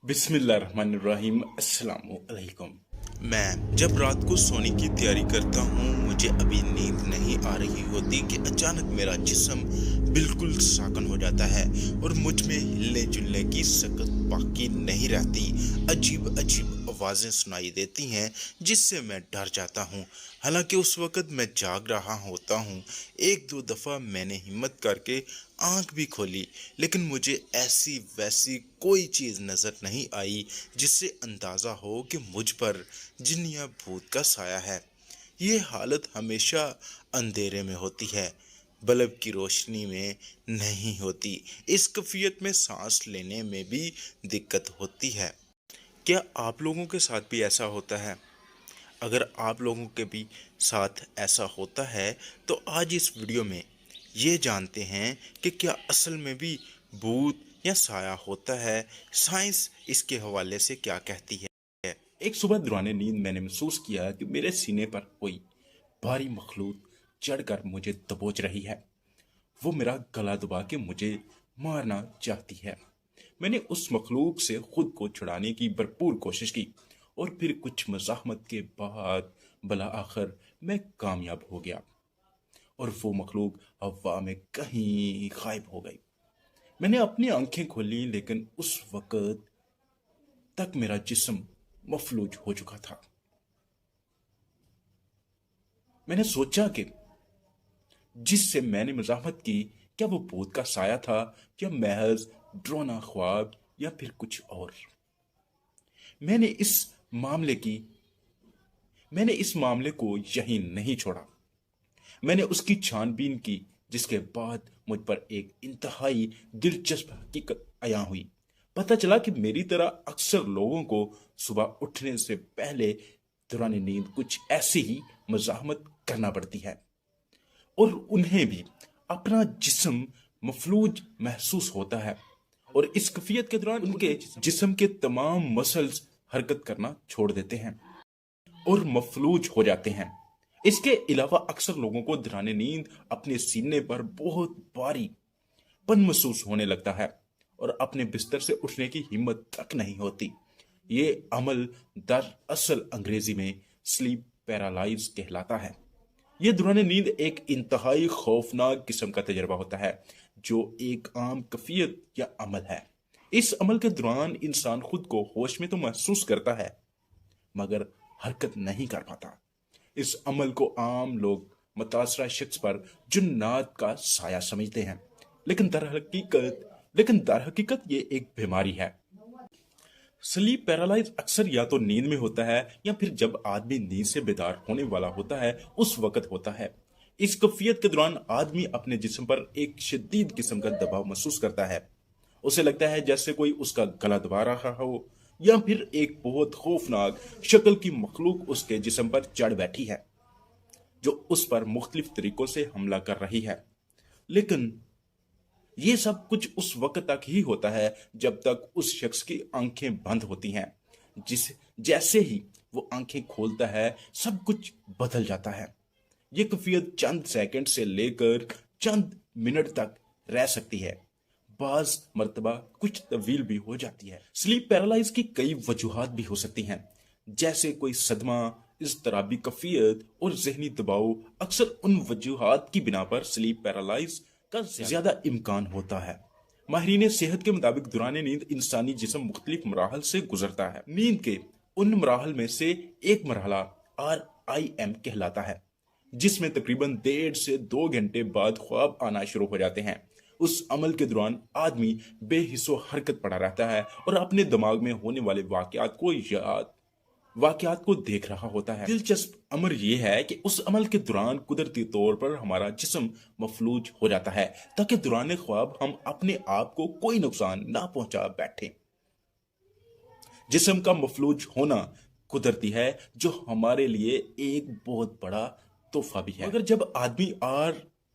बिस्मिल्लाहिर्रहमानिर्रहीम। अस्सलामु अलैकुम। मैं जब रात को सोने की तैयारी करता हूँ, मुझे अभी नींद नहीं आ रही होती कि अचानक मेरा जिस्म बिल्कुल साकन हो जाता है और मुझ में हिलने जुलने की सकत बाकी नहीं रहती। अजीब अजीब आवाज़ें सुनाई देती हैं जिससे मैं डर जाता हूँ। हालांकि उस वक़्त मैं जाग रहा होता हूँ। एक दो दफ़ा मैंने हिम्मत करके आंख भी खोली, लेकिन मुझे ऐसी वैसी कोई चीज़ नज़र नहीं आई जिससे अंदाज़ा हो कि मुझ पर जिन या भूत का साया है। ये हालत हमेशा अंधेरे में होती है, बल्ब की रोशनी में नहीं होती। इस कैफियत में सांस लेने में भी दिक्कत होती है। क्या आप लोगों के साथ भी ऐसा होता है? अगर आप लोगों के भी साथ ऐसा होता है तो आज इस वीडियो में ये जानते हैं कि क्या असल में भी भूत या साया होता है, साइंस इसके हवाले से क्या कहती है। एक सुबह दौरान नींद मैंने महसूस किया कि मेरे सीने पर कोई भारी मखलूक चढ़कर मुझे दबोच रही है। वो मेरा गला दबा के मुझे मारना चाहती है। मैंने उस मखलूक से खुद को छुड़ाने की भरपूर कोशिश की और फिर कुछ मज़ाहमत के बाद भला आखिर मैं कामयाब हो गया और वो मखलूक हवा में कहीं गायब हो गई। मैंने अपनी आंखें खोली, लेकिन उस वक़्त तक मेरा जिस्म मफलूज हो चुका था। मैंने सोचा कि जिससे मैंने मज़ाहमत की, क्या वो भूत का साया था या महज डरावना ख्वाब या फिर कुछ और। मैंने इस मामले की मैंने इस मामले को यहीं नहीं छोड़ा। मैंने उसकी छानबीन की, जिसके बाद मुझ पर एक इंतहाई दिलचस्प हकीकत अया हुई। पता चला कि मेरी तरह अक्सर लोगों को सुबह उठने से पहले दौरान नींद कुछ ऐसी ही मज़ाहमत करना पड़ती है और उन्हें भी अपना जिस्म मफलूज महसूस होता है और इस कैफियत के दौरान उनके जिस्म के तमाम मसल्स हरकत करना छोड़ देते हैं और मफलूज हो जाते हैं। इसके अलावा अक्सर लोगों को दौरान नींद अपने सीने पर बहुत भारी पन महसूस होने लगता है और अपने बिस्तर से उठने की हिम्मत तक नहीं होती। ये अमल दरअसल अंग्रेजी में स्लीप पैरालाइज कहलाता है। ये दौरान नींद एक इंतहाई खौफनाक किस्म का तजर्बा होता है जो एक आम कैफियत या अमल है। इस अमल के दौरान इंसान खुद को होश में तो महसूस करता है, मगर हरकत नहीं कर पाता। इस अमल को आम लोग मुतासरा शख्स पर जुन्नात का साया समझते हैं, लेकिन दर हकीकत ये एक बीमारी है। स्लीप पैरालाइज अक्सर या तो नींद में होता है या फिर जब आदमी नींद से बेदार होने वाला होता है उस वक्त होता है। इस कैफियत के दौरान आदमी अपने जिस्म पर एक शदीद किस्म का दबाव महसूस करता है। उसे लगता है जैसे कोई उसका गला दबा रहा हो या फिर एक बहुत खौफनाक शक्ल की मखलूक उसके जिस्म पर चढ़ बैठी है जो उस पर मुख्तलिफ तरीकों से हमला कर रही है। लेकिन ये सब कुछ उस वक्त तक ही होता है जब तक उस शख्स की आंखें बंद होती हैं। जिस जैसे ही वो आंखें खोलता है, सब कुछ बदल जाता है। ये कैफियत चंद सेकंड से लेकर चंद मिनट तक रह सकती है, बाज मर्तबा कुछ तवील भी हो जाती है। स्लीप पैरालाइज की कई वजूहात भी हो सकती हैं, जैसे कोई सदमा, इज़्तिराबी कैफियत और जहनी दबाव। अक्सर उन वजूहात की बिना पर स्लीप पैरालाइज का ज्यादा इम्कान होता है। माहिरीन सेहत के मुताबिक दौरान नींद इंसानी जिस्म मुख्तलिफ मराहल से गुजरता है। नींद के उन मराहल में से एक मरहला REM कहलाता है, जिसमें तकरीबन 1.5 से 2 घंटे बाद ख्वाब आना शुरू हो जाते हैं। उस अमल के दौरान आदमी बेहिस्सो हरकत पड़ा रहता है और अपने दिमाग में होने वाले वाकयात को देख रहा होता है। दिलचस्प अमर यह है कि उस अमल के दौरान कुदरती तौर पर हमारा जिस्म मफलूज हो जाता है ताकि दौरान ख्वाब हम अपने आप को कोई नुकसान ना पहुंचा बैठे। जिस्म का मफलूज होना कुदरती है, जो हमारे लिए एक बहुत बड़ा तोहफा भी है। मगर जब आदमी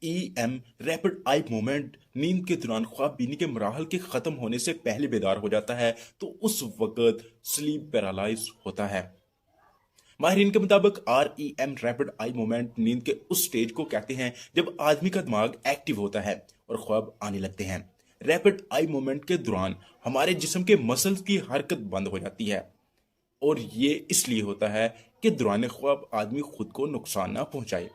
REM रैपिड आई मूवमेंट नींद के दौरान ख्वाब बीनी के मराहल के खत्म होने से पहले बेदार हो जाता है तो उस वक्त स्लीप पैरालाइज होता है। माहिरीन के मुताबिक REM रैपिड आई मूवमेंट नींद के उस स्टेज को कहते हैं जब आदमी का दिमाग एक्टिव होता है और ख्वाब आने लगते हैं। रैपिड आई मूवमेंट के दौरान हमारे जिस्म के मसल्स की हरकत बंद हो जाती है, और ये इसलिए होता है कि दौरान ख्वाब आदमी खुद को नुकसान ना पहुंचाए।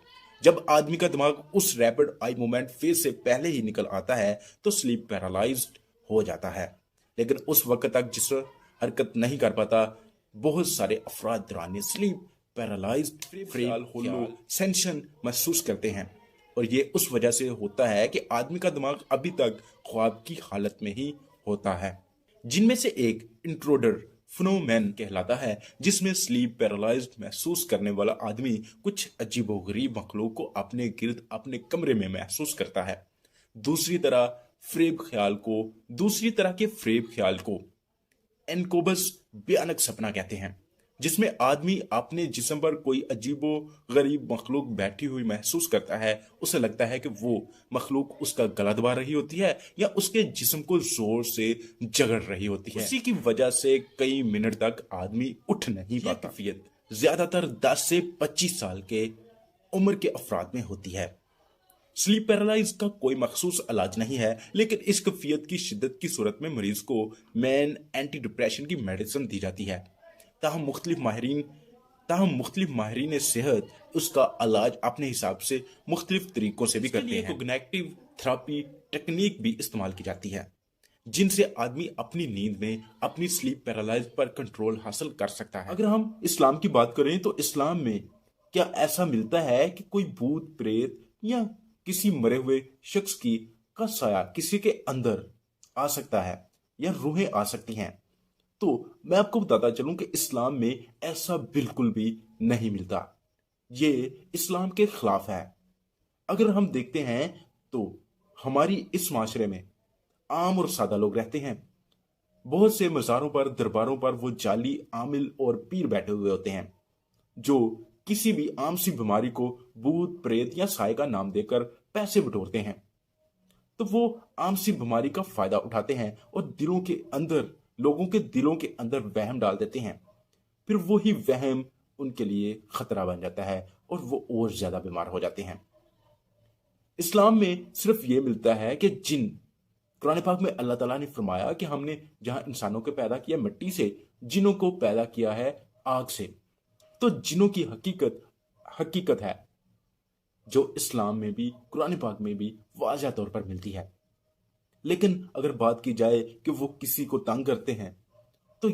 जब आदमी का दिमाग उस रैपिड आई मूवमेंट फेज से पहले ही निकल आता है तो स्लीप पैरालाइज्ड हो जाता है, लेकिन उस वक्त तक जिस्म हरकत नहीं कर पाता। बहुत सारे अफराद दौरान स्लीप पैरालाइज्ड सेंशन महसूस करते हैं, और ये उस वजह से होता है कि आदमी का दिमाग अभी तक ख्वाब की हालत में ही होता है, जिनमें से एक इंट्रोडर फिनोमेन कहलाता है, जिसमें स्लीप पैरालाइज्ड महसूस करने वाला आदमी कुछ अजीबोगरीब मखलूक को अपने गिर्द अपने कमरे में महसूस करता है। दूसरी तरह के फ्रेब ख्याल को एनकोबस भयानक सपना कहते हैं, जिसमें आदमी अपने जिस्म पर कोई अजीबो गरीब मखलूक बैठी हुई महसूस करता है। उसे लगता है कि वो मखलूक उसका गला दबा रही होती है या उसके जिस्म को जोर से जगड़ रही होती है। उसी की वजह से कई मिनट तक आदमी उठ नहीं पाता। कैफियत ज्यादातर 10 से 25 साल के उम्र के अफराद में होती है। स्लीप पैरालाइज का कोई मखसूस इलाज नहीं है, लेकिन इस कैफियत की शिद्दत की सूरत में मरीज को मेन एंटी डिप्रेशन की मेडिसिन दी जाती है। ताहम मुख्तलिफ माहिरीन सेहत उसका इलाज अपने हिसाब से मुख्तलिफ तरीकों से भी करते हैं। कोग्निटिव थेरेपी टेक्निक भी इस्तेमाल की जाती है, जिनसे आदमी अपनी नींद में अपनी स्लीप पैरालाइज पर कंट्रोल हासिल कर सकता है। अगर हम इस्लाम की बात करें तो इस्लाम में क्या ऐसा मिलता है कि कोई भूत प्रेत या किसी मरे हुए शख्स का साया किसी के अंदर आ सकता है या रूहें आ सकती हैं? तो मैं आपको बताता चलूं कि इस्लाम में ऐसा बिल्कुल भी नहीं मिलता। ये इस्लाम के खिलाफ है। अगर हम देखते हैं तो हमारी इस माशरे में आम और सादा लोग रहते हैं। बहुत से मज़ारों पर, दरबारों पर वो जाली आमिल और पीर बैठे हुए होते हैं, जो किसी भी आम सी बीमारी को भूत प्रेत या साए का नाम देकर पैसे बटोरते हैं। तो वो आम सी बीमारी का फायदा उठाते हैं और लोगों के दिलों के अंदर वहम डाल देते हैं। फिर वही वहम उनके लिए खतरा बन जाता है और वो और ज्यादा बीमार हो जाते हैं। इस्लाम में सिर्फ ये मिलता है कि जिन, कुरान पाक में अल्लाह ताला ने फरमाया कि हमने जहां इंसानों को पैदा किया मिट्टी से, जिनों को पैदा किया है आग से। तो जिनों की हकीकत है जो इस्लाम में भी, कुरान पाक में भी वाज़ह तौर पर मिलती है। लेकिन अगर बात की जाए कि वो किसी को तंग करते हैं, तो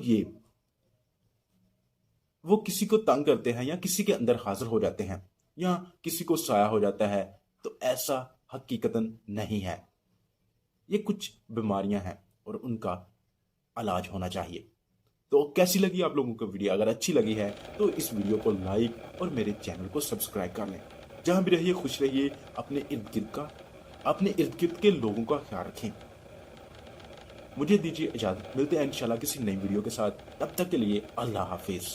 वो किसी को तंग करते हैं या किसी के अंदर हाजिर हो जाते हैं या किसी को साया हो जाता है, तो ऐसा हकीकतन नहीं है। ये कुछ बीमारियां हैं और उनका इलाज होना चाहिए। तो कैसी लगी आप लोगों को वीडियो? अगर अच्छी लगी है तो इस वीडियो को लाइक और मेरे चैनल को सब्सक्राइब कर लें। जहां भी रहिए खुश रहिए, अपने इर्द गिर्द के लोगों का ख्याल रखें। मुझे दीजिए इजाजत, मिलते हैं इंशाल्लाह किसी नई वीडियो के साथ। तब तक के लिए अल्लाह हाफिज।